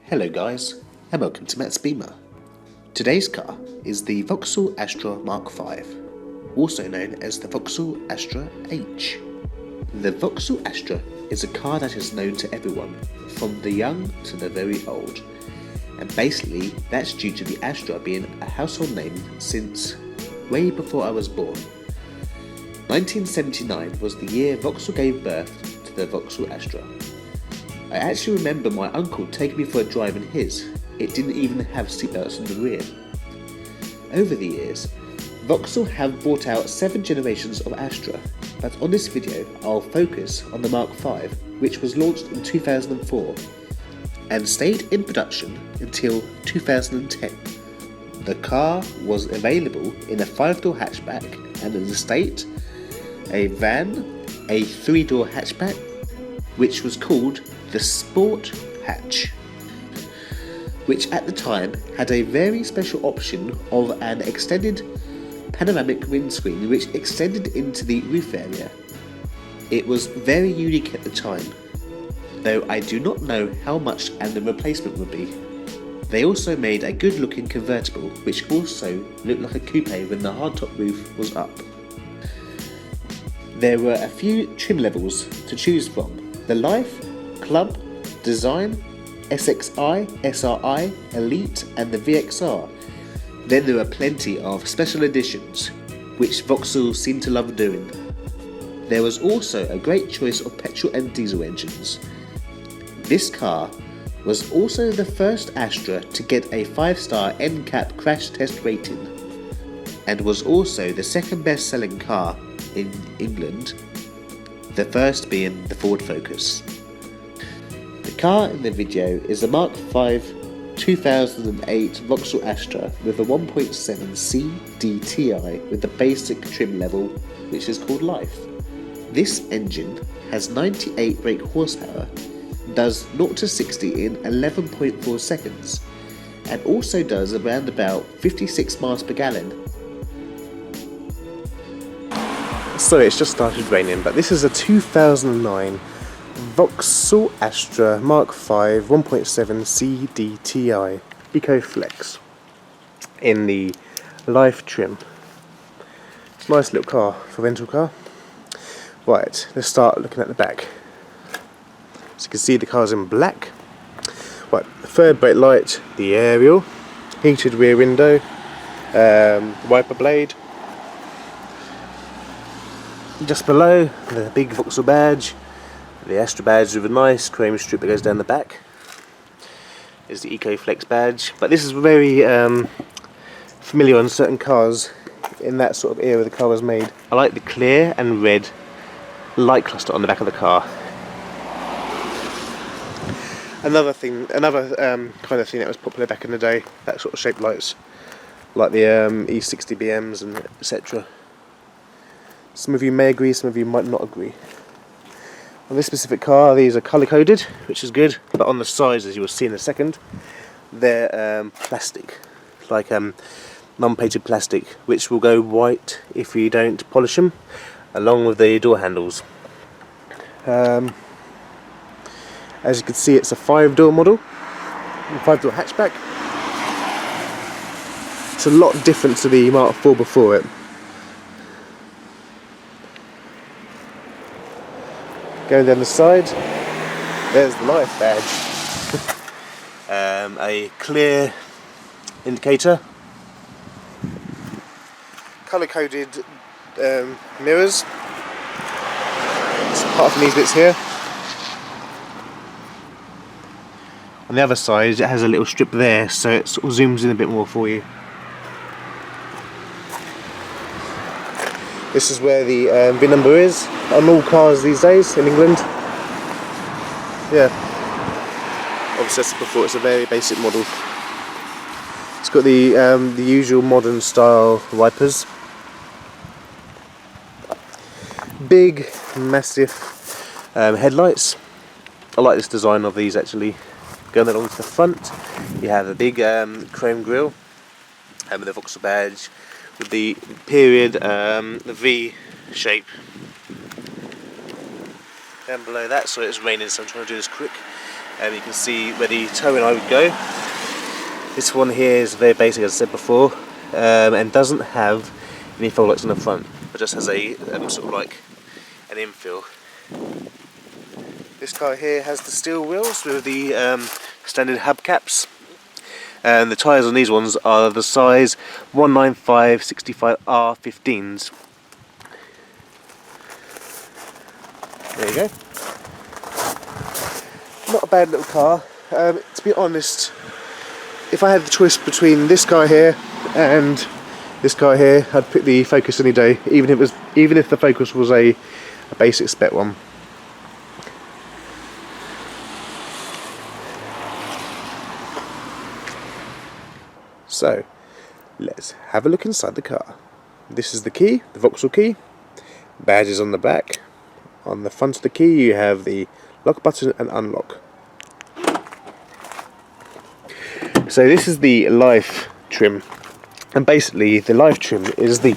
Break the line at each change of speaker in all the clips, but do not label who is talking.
Hello guys, and welcome to Mattsbeamer. Today's car is the Vauxhall Astra Mk5, also known as the Vauxhall Astra H. The Vauxhall Astra is a car that is known to everyone, from the young to the very old, and basically that's due to the Astra being a household name since way before I was born. 1979 was the year Vauxhall gave birth to the Vauxhall Astra. I actually remember my uncle taking me for a drive in his. It didn't even have seatbelts in the rear. Over the years, Vauxhall have brought out 7 generations of Astra, but on this video I'll focus on the Mk5, which was launched in 2004 and stayed in production until 2010. The car was available in a 5-door hatchback and an estate, a van, a 3-door hatchback, which was called the Sport Hatch, which at the time had a very special option of an extended panoramic windscreen which extended into the roof area. It was very unique at the time, though I do not know how much and the replacement would be. They also made a good looking convertible which also looked like a coupe when the hardtop roof was up. There were a few trim levels to choose from: the Life, Club, Design, SXI, SRI, Elite and the VXR. Then there were plenty of special editions, which Vauxhall seemed to love doing. There was also a great choice of petrol and diesel engines. This car was also the first Astra to get a 5-star NCAP crash test rating, and was also the second best selling car in England, the first being the Ford Focus. The car in the video is the Mk5 2008 Vauxhall Astra with a 1.7 CDTi with the basic trim level, which is called Life. This engine has 98 brake horsepower, does 0 to 60 in 11.4 seconds, and also does around about 56 miles per gallon. So it's just started raining, but this is a 2009 Vauxhall Astra Mk5 1.7 CDTi EcoFlex in the Life trim. It's a nice little car for rental car. Right, let's start looking at the back. So you can see the car's in black. Right, the third brake light, the aerial, heated rear window, wiper blade. Just below, the big Vauxhall badge, the Astra badge with a nice chrome strip that goes down the back. Is the EcoFlex badge, but this is very familiar on certain cars in that sort of era the car was made. I like the clear and red light cluster on the back of the car. Another kind of thing that was popular back in the day, that sort of shaped lights, like the E60 BMs and etc. Some of you may agree, some of you might not agree. On this specific car, these are colour coded, which is good, but on the sides, as you will see in a second, they're plastic, like non-painted plastic, which will go white if you don't polish them, along with the door handles. As you can see, it's a 5-door model, 5-door hatchback. It's a lot different to the Mk4 before it. Going down the side, there's the Life badge. A clear indicator, colour-coded mirrors, apart from these bits here. On the other side, it has a little strip there, so it sort of zooms in a bit more for you. This is where the VIN number is on all cars these days in England. Yeah, obviously as before, it's a very basic model. It's got the usual modern style wipers. Big, massive headlights. I like this design of these actually. Going along to the front, you have a big chrome grille with the Vauxhall badge, with the period, the V shape. Down below that, so it's raining, so I'm trying to do this quick.
You can see where the toe and eye would go. This one here is very basic, as I said before, and doesn't have any fog lights on the front, but just has a sort of like an infill. This car here has the steel wheels with the standard hubcaps, and the tyres on these ones are the size 195/65R15s. There you go. Not a bad little car. To be honest, if I had the choice between this car here and this car here, I'd pick the Focus any day, even if the Focus was a basic spec one. So, let's have a look inside the car. This is the key, the Vauxhall key. Badges on the back. On the front of the key you have the lock button and unlock. So this is the Life trim, and basically the Life trim is the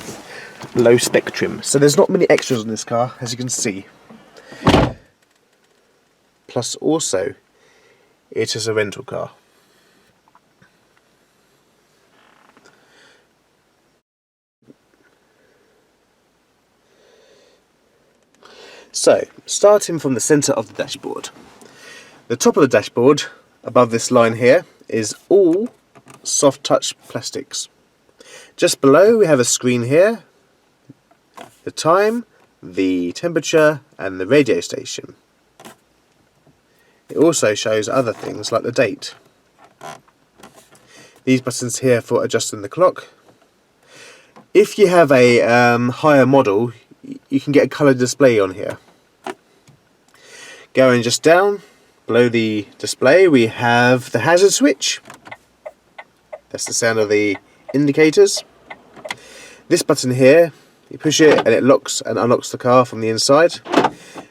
low spec trim. So there's not many extras on this car, as you can see. Plus also, it is a rental car. So, starting from the centre of the dashboard. The top of the dashboard, above this line here, is all soft touch plastics. Just below we have a screen here, the time, the temperature and the radio station. It also shows other things like the date. These buttons here for adjusting the clock. If you have a higher model, you can get a colour display on here. Going just down, below the display we have the hazard switch. That's the sound of the indicators. This button here, you push it and it locks and unlocks the car from the inside.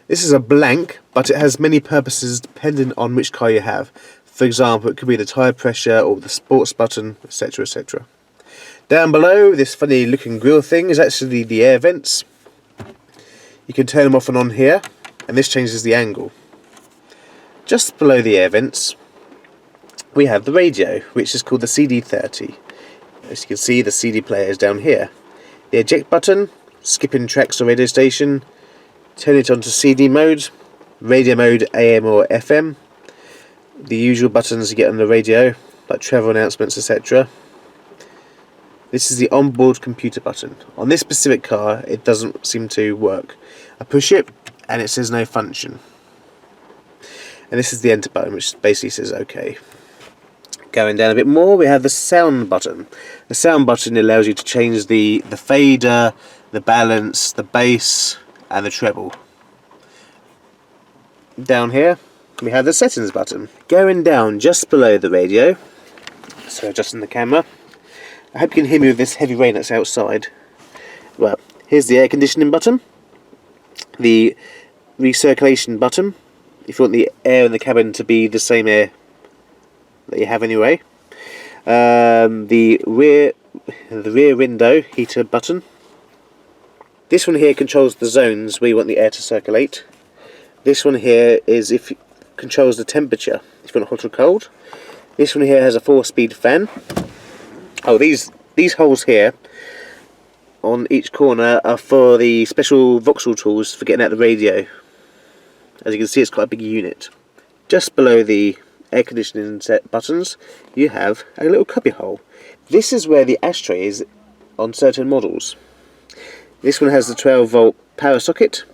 This is a blank, but it has many purposes depending on which car you have. For example, it could be the tyre pressure or the sports button, etc, etc. Down below, this funny looking grille thing is actually the air vents. You can turn them off and on here, and this changes the angle. Just below the air vents, we have the radio, which is called the CD30. As you can see, the CD player is down here. The eject button, skipping tracks or radio station, turn it onto CD mode, radio mode AM or FM, the usual buttons you get on the radio, like travel announcements, etc. This is the onboard computer button. On this specific car, it doesn't seem to work. I push it, and it says no function. And this is the enter button, which basically says OK. Going down a bit more, we have the sound button. The sound button allows you to change the fader, the balance, the bass, and the treble. Down here, we have the settings button. Going down just below the radio, so adjusting the camera. I hope you can hear me with this heavy rain that's outside. Well, here's the air conditioning button, the recirculation button, if you want the air in the cabin to be the same air that you have anyway. The rear window heater button. This one here controls the zones where you want the air to circulate. This one here is if it controls the temperature, if you want hot or cold. This one here has a 4-speed fan. Oh, these holes here on each corner are for the special Vauxhall tools for getting out the radio. As you can see, it's quite a big unit. Just below the air conditioning set buttons, you have a little cubby hole. This is where the ashtray is on certain models. This one has the 12-volt power socket.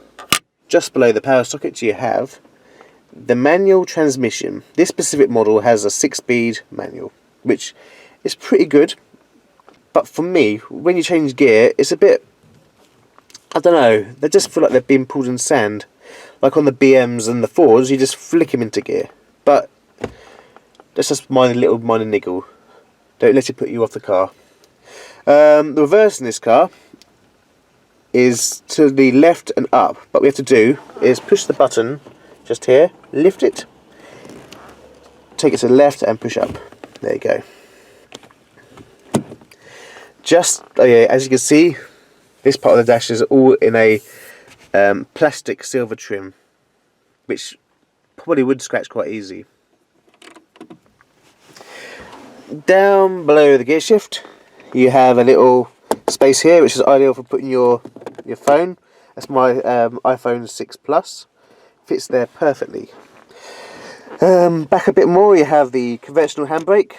Just below the power socket you have the manual transmission. This specific model has a 6-speed manual, which is pretty good. But for me, when you change gear, it's a bit, I don't know, they just feel like they're being pulled in sand. Like on the BMs and the Fords, you just flick them into gear. But that's just minor niggle. Don't let it put you off the car. The reverse in this car is to the left and up. But what we have to do is push the button just here, lift it, take it to the left and push up. There you go. As you can see, this part of the dash is all in a plastic silver trim, which probably would scratch quite easy. Down below the gear shift, you have a little space here, which is ideal for putting your phone. That's my iPhone 6 Plus. Fits there perfectly. Back a bit more, you have the conventional handbrake,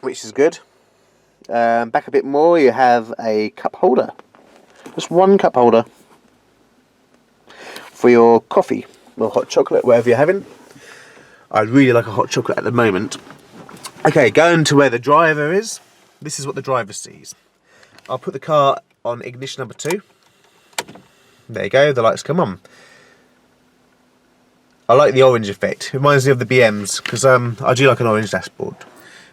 which is good. Back a bit more, you have a cup holder. Just one cup holder for your coffee or hot chocolate, whatever you're having. I really like a hot chocolate at the moment. Okay, going to where the driver is. This is what the driver sees. I'll put the car on ignition number 2. There you go, the lights come on. I like the orange effect. It reminds me of the BMs because I do like an orange dashboard.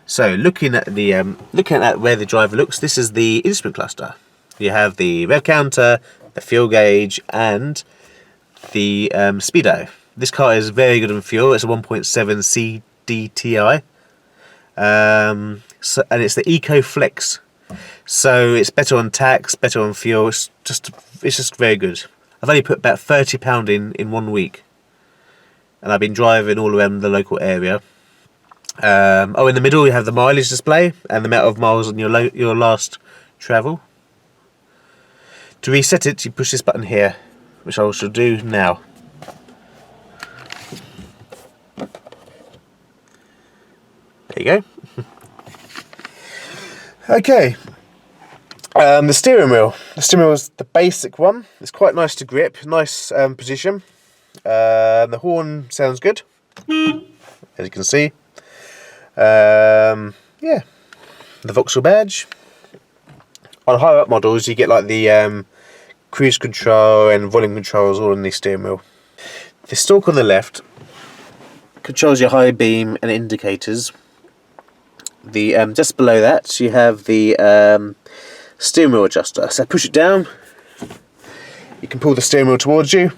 So looking at where the driver looks, this is the instrument cluster. You have the rev counter, the fuel gauge, and the speedo. This car is very good on fuel. It's a 1.7 CDTi, and it's the Eco Flex. So it's better on tax, better on fuel. It's just very good. I've only put about £30 in 1 week, and I've been driving all around the local area. In the middle you have the mileage display and the amount of miles on your last travel. To reset it, you push this button here, which I shall do now. There you go. Okay. The steering wheel. The steering wheel is the basic one. It's quite nice to grip, nice position. The horn sounds good, as you can see. Yeah, the Vauxhall badge. On higher up models, you get like the cruise control and volume controls all in the steering wheel. The stalk on the left controls your high beam and indicators. The just below that, you have the steering wheel adjuster. So push it down. You can pull the steering wheel towards you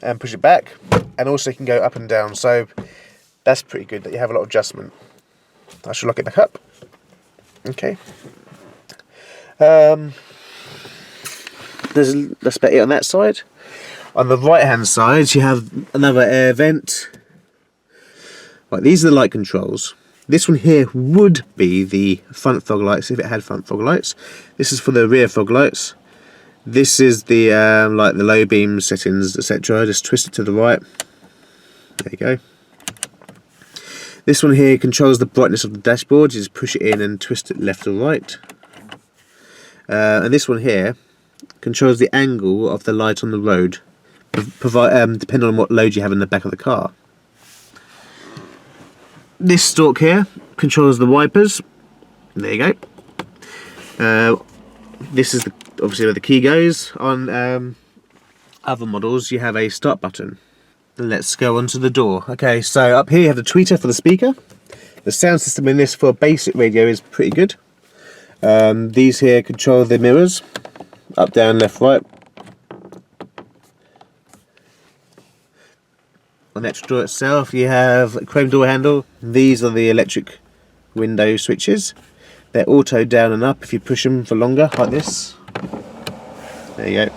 and push it back, and also you can go up and down. So that's pretty good that you have a lot of adjustment. I should lock it back up. Okay. That's about it on that side. On the right hand side you have another air vent. Right, these are the light controls. This one here would be the front fog lights if it had front fog lights. This is for the rear fog lights. This is the like the low beam settings, etc. Just twist it to the right. There you go. This one here controls the brightness of the dashboard. You just push it in and twist it left or right. And this one here controls the angle of the light on the road, depending on what load you have in the back of the car. This stalk here controls the wipers. There you go. This is obviously where the key goes. On other models you have a start button. Let's go on to the door. Okay, so up here you have the tweeter for the speaker. The sound system in this for basic radio is pretty good. These here control the mirrors. Up, down, left, right. On the actual door itself you have a chrome door handle. These are the electric window switches. They're auto down and up if you push them for longer, like this. There you go.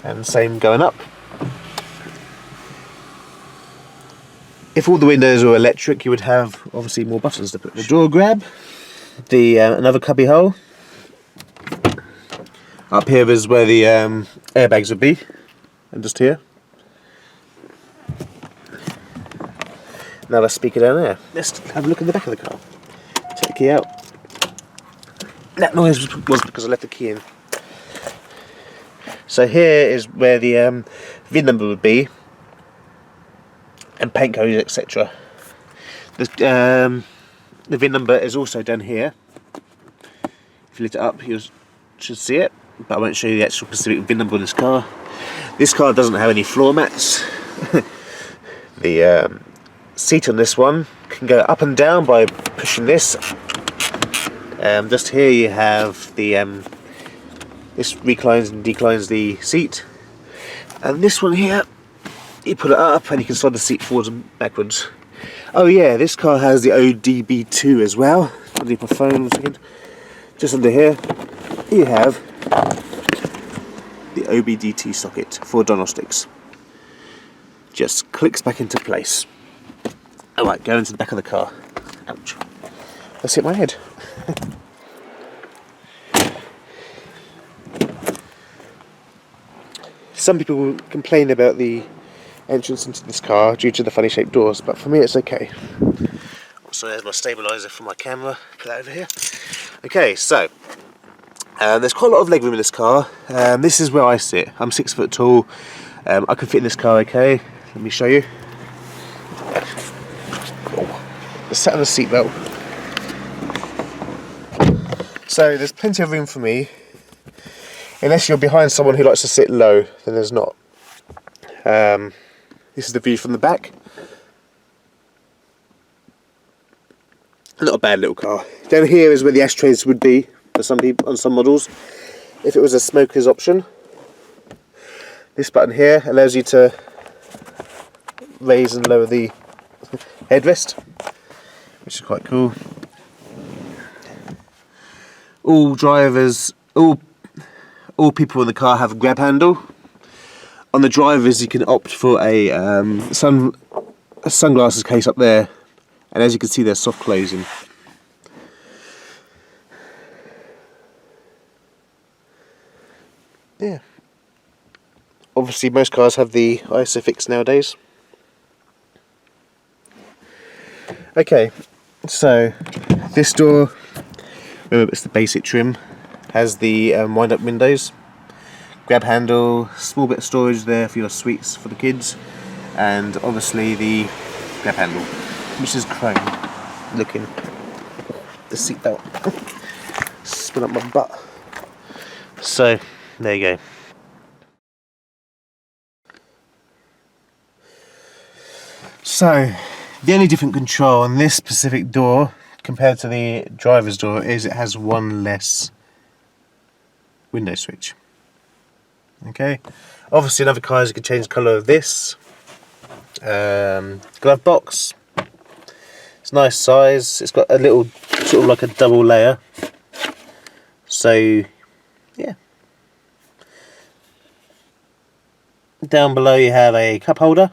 And same going up. If all the windows were electric, you would have obviously more buttons to push. The door grab, the another cubby hole. Up here is where the airbags would be, and just here. Another speaker down there. Let's have a look in the back of the car. Take the key out. That noise was because I left the key in. So here is where the VIN number would be, and paint codes, etc. The VIN number is also down here. If you lift it up, you should see it, but I won't show you the actual specific VIN number on this car. This car doesn't have any floor mats. The seat on this one can go up and down by pushing this. Just here you have the this reclines and declines the seat, and this one here you put it up and you can slide the seat forwards and backwards. Oh yeah, this car has the ODB2 as well. Underneath my phone, 1 second. Just under here you have the OBD2 socket for diagnostics. Just clicks back into place. Alright, go into the back of the car. Ouch. That's hit my head. Some people complain about the entrance into this car due to the funny shaped doors, but for me it's okay. So there's my stabiliser for my camera. Put that over here. Okay, so there's quite a lot of legroom in this car. This is where I sit. I'm 6 foot tall. I can fit in this car okay. Let me show you. Let's sat on the seatbelt. So there's plenty of room for me. Unless you're behind someone who likes to sit low, then there's not. This is the view from the back. Not a bad little car. Down here is where the ashtrays would be for some people on some models. If it was a smoker's option, this button here allows you to raise and lower the headrest, which is quite cool. All drivers, all people in the car have a grab handle. On the drivers, you can opt for a sunglasses case up there, and as you can see, they're soft closing. Yeah. Obviously, most cars have the ISOFIX nowadays. Okay, so this door, remember it's the basic trim, has the wind-up windows, grab handle, small bit of storage there for your sweets for the kids, and obviously the grab handle, which is chrome looking. The seat belt. Spin up my butt. So there you go. So the only different control on this specific door compared to the driver's door is it has one less window switch. Okay, obviously in other cars you can change the colour of this. Glove box, it's a nice size, it's got a little sort of like a double layer, so yeah. Down below you have a cup holder.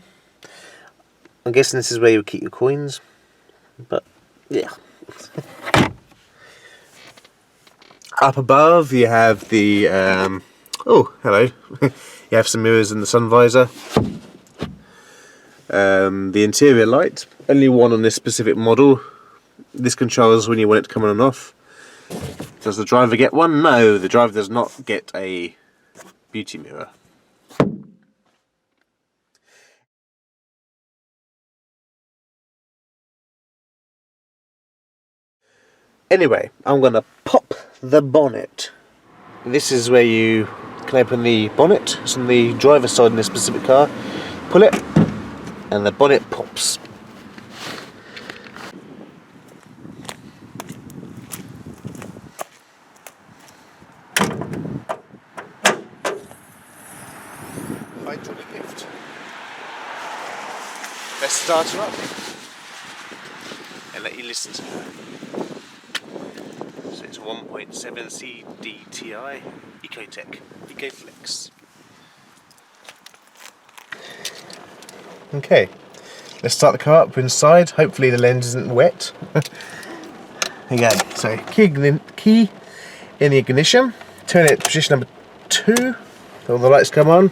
I'm guessing this is where you keep your coins, but yeah. Up above you have the oh hello, you have some mirrors in the sun visor. The interior light, only one on this specific model. This controls when you want it to come on and off. Does the driver get one? No, the driver does not get a beauty mirror. Anyway, I'm going to pop the bonnet. This is where you can open the bonnet. It's on the driver's side in this specific car. Pull it, and the bonnet pops. Hydraulic lift. Let's start her up and let you listen to her. So it's 1.7 CDTi Ecotech EcoFlex. Okay, let's start the car up inside. Hopefully the lens isn't wet. Again, so key in the ignition. Turn it to position number 2. All the lights come on.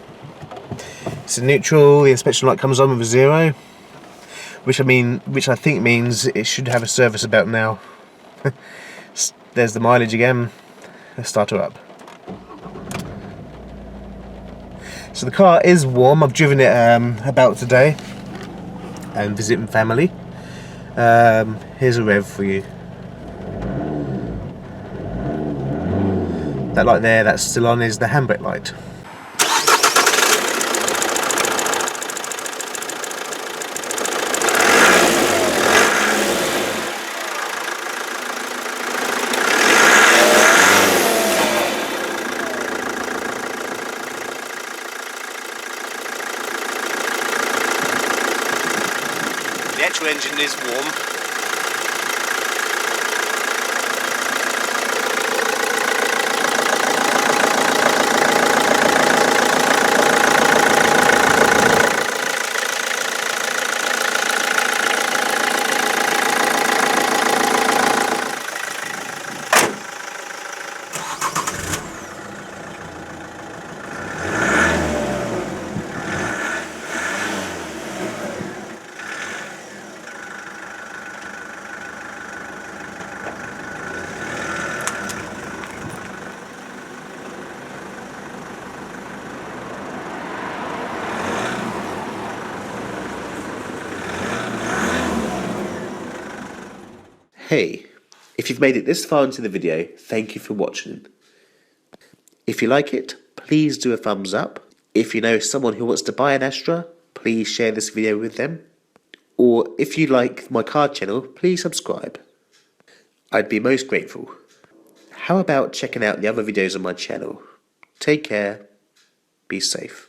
It's in neutral. The inspection light comes on with a 0, which I think means it should have a service about now. There's the mileage again. Let's start her up. So the car is warm. I've driven it about today and visiting family. Here's a rev for you. That light there that's still on is the handbrake light. The actual engine is warm.
Hey, if you've made it this far into the video, thank you for watching. If you like it, please do a thumbs up. If you know someone who wants to buy an Astra, please share this video with them. Or if you like my car channel, please subscribe. I'd be most grateful. How about checking out the other videos on my channel? Take care, be safe.